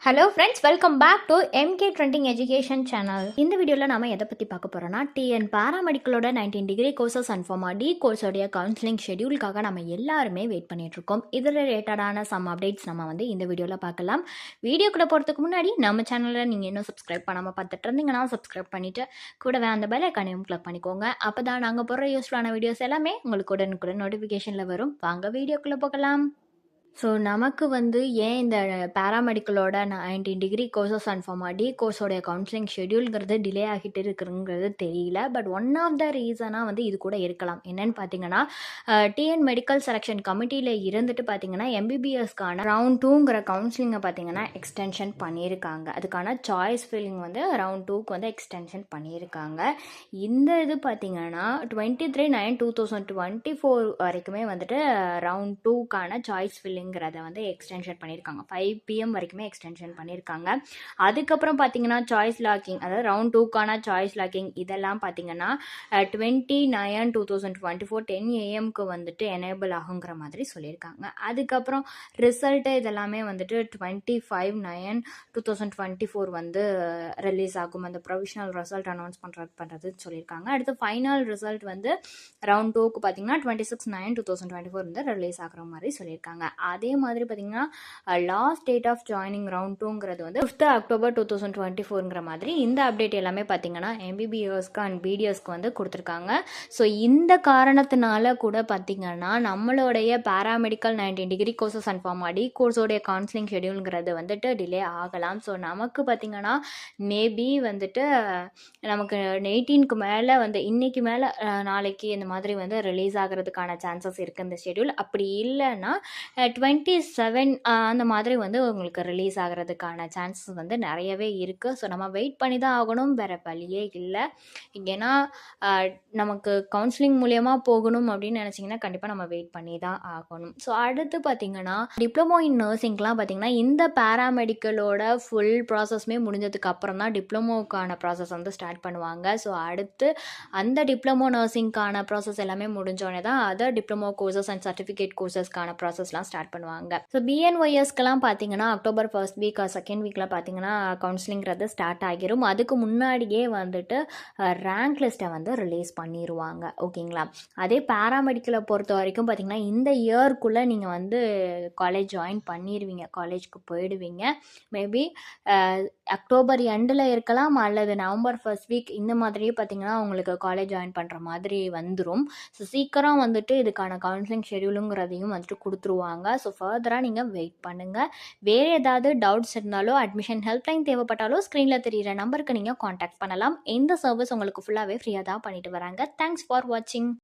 Hello friends, welcome back to MK trending education channel. இந்த வீடியோவில் நம்ம எதை பற்றி பார்க்க போகிறோம்னா, டிஎன் பாராமெடிக்கலோட 19 degree courses and pharma D கோர்ஸோடைய கவுன்சிலிங் ஷெடியூலுக்காக நம்ம எல்லாருமே வெயிட் பண்ணிட்டு இருக்கோம். இதில் ரிலேட்டடான சம் அப்டேட்ஸ் நம்ம இந்த வீடியோவில் பார்க்கலாம். வீடியோக்குள்ள போகிறதுக்கு முன்னாடி நம்ம சேனலில் நீங்கள் இன்னும் சப்ஸ்கிரைப் பண்ணாமல் பார்த்துட்டு இருந்தீங்கன்னா சப்ஸ்கிரைப் பண்ணிவிட்டு கூடவே அந்த பெல் ஐக்கானையும் கிளிக் பண்ணிக்கோங்க. அப்போ தான் நாங்கள் போடுற யூஸ்ஃபுல்லான வீடியோஸ் எல்லாமே உங்களுக்கு உடனுக்குடன் நோட்டிஃபிகேஷனில் வரும். வாங்க வீடியோக்குள்ளே போகலாம். ஸோ நமக்கு ஏன் இந்த பேராமெடிக்கலோட 19 degree courses and pharma D கோர்ஸோடைய கவுன்சிலிங் ஷெடியூல்ங்கிறது டிலே ஆகிட்டு இருக்குங்கிறது தெரியல. பட் ஒன் ஆஃப் த ரீசனாக இது கூட இருக்கலாம். என்னன்னு பார்த்தீங்கன்னா, டிஎன் மெடிக்கல் செலெக்ஷன் கமிட்டியில் இருந்துட்டு பார்த்தீங்கன்னா எம்பிபிஎஸ்க்கான ரவுண்ட் 2ங்கிற கவுன்சிலிங்கை பார்த்தீங்கன்னா எக்ஸ்டென்ஷன் பண்ணியிருக்காங்க. அதுக்கான சாய்ஸ் ஃபில்லிங் ரவுண்ட் 2க்கு எக்ஸ்டென்ஷன் பண்ணியிருக்காங்க. இந்த இது பார்த்தீங்கன்னா 23/9/2024 வரைக்குமே ரவுண்ட் 2க்கான சாய்ஸ் ஃபில்லிங் எக்ஸ்டென்ஷன் பண்ணியிருக்காங்க. 5 PM வரைக்குமே எக்ஸ்டென்ஷன் பண்ணியிருக்காங்க. அதுக்கப்புறம் பார்த்தீங்கன்னா சாய்ஸ் லாக்கிங், அதாவது ரவுண்ட் 2க்கான சாய்ஸ் லாக்கிங் இதெல்லாம் பார்த்தீங்கன்னா 29/9/2024 10 AM எனேபிள் ஆகுங்கிற மாதிரி சொல்லியிருக்காங்க. அதுக்கப்புறம் ரிசல்ட்டு இதெல்லாமே 25/9/2024 ரிலீஸ் ஆகும். அந்த ப்ரொவிஷனல் ரிசல்ட் அனௌன்ஸ் பண்ணுறதுன்னு சொல்லியிருக்காங்க. அடுத்து ஃபைனல் ரிசல்ட் ரவுண்ட் 2க்கு பார்த்தீங்கன்னா 26/9/2024 ரிலீஸ் ஆகிற மாதிரி சொல்லியிருக்காங்க. அதே மாதிரி பார்த்தீங்கன்னா last date of joining round 2ங்கிறது 5th October 2024ங்கிற மாதிரி இந்த அப்டேட் எல்லாமே பார்த்தீங்கன்னா எம்பிபிஎஸ்க்கு அண்ட் பிடிஎஸ்க்கு கொடுத்துருக்காங்க. ஸோ இந்த காரணத்தினால கூட பார்த்தீங்கன்னா நம்மளுடைய paramedical 19 degree courses and pharma D கோர்ஸோடைய கவுன்சிலிங் ஷெடியூலுங்கிறது டிலே ஆகலாம். ஸோ நமக்கு பார்த்தீங்கன்னா மேபி நமக்கு 18க்கு மேலே இன்னைக்கு மேலே நாளைக்கு இந்த மாதிரி ரிலீஸ் ஆகிறதுக்கான சான்சஸ் இருக்குது இந்த ஷெடியூல். அப்படி இல்லைன்னா 27 அந்த மாதிரி உங்களுக்கு ரிலீஸ் ஆகிறதுக்கான சான்சஸ் நிறையவே இருக்குது. ஸோ நம்ம வெயிட் பண்ணி தான் ஆகணும், வேறு வழியே இல்லை. ஏன்னா நமக்கு கவுன்சிலிங் மூலியமாக போகணும் அப்படின்னு நினச்சிங்கன்னா கண்டிப்பாக நம்ம வெயிட் பண்ணி தான் ஆகணும். ஸோ அடுத்து பார்த்திங்கன்னா டிப்ளமோ இன் நர்சிங்லாம் பார்த்திங்கன்னா இந்த பேராமெடிக்கலோட ஃபுல் ப்ராசஸ்மே முடிஞ்சதுக்கு அப்புறம் தான் டிப்ளமோக்கான ப்ராசஸ் ஸ்டார்ட் பண்ணுவாங்க. ஸோ அடுத்து அந்த டிப்ளமோ நர்சிங்க்கான ப்ராசஸ் எல்லாமே முடிஞ்சோடனே தான் other diploma courses and certificate கோர்சஸ்க்கான ப்ராசஸ்லாம் ஸ்டார்ட் பண்ணுவாங்க. ஸோ பிஎன்ஒய்எஸ்க்கெல்லாம் பார்த்தீங்கன்னா அக்டோபர் 1st வீக் செகண்ட் வீக்கில் பார்த்தீங்கன்னா கவுன்சிலிங்கிறது ஸ்டார்ட் ஆகிரும். அதுக்கு முன்னாடியே ரேங்க் லிஸ்ட்டை ரிலீஸ் பண்ணிடுவாங்க. ஓகேங்களா? அதே பேராமெடிக்கலை பொறுத்த வரைக்கும் பார்த்தீங்கன்னா இந்த இயர்க்குள்ளே நீங்கள் காலேஜ் ஜாயின் பண்ணிடுவீங்க, காலேஜ்க்கு போயிடுவீங்க. மேபி அக்டோபர் எண்டில் இருக்கலாம் அல்லது நவம்பர் 1st வீக் இந்த மாதிரியே பார்த்தீங்கன்னா உங்களுக்கு காலேஜ் ஜாயின் பண்ணுற மாதிரி வந்துடும். ஸோ சீக்கிரம் இதுக்கான கவுன்சிலிங் ஷெடியூலுங்கிறதையும் கொடுத்துருவாங்க. ஸோ ஃபர்தராக நீங்கள் வெயிட் பண்ணுங்கள். வேறு ஏதாவது டவுட்ஸ் இருந்தாலோ அட்மிஷன் ஹெல்ப்லைன் தேவைப்பட்டாலோ ஸ்க்ரீனில் தெரிகிற நம்பருக்கு நீங்கள் காண்டாக்ட் பண்ணலாம். இந்த சர்வீஸ் உங்களுக்கு ஃபுல்லாகவே ஃப்ரீயாக தான் பண்ணிட்டு வராங்க. தேங்க்ஸ் ஃபார் வாட்சிங்.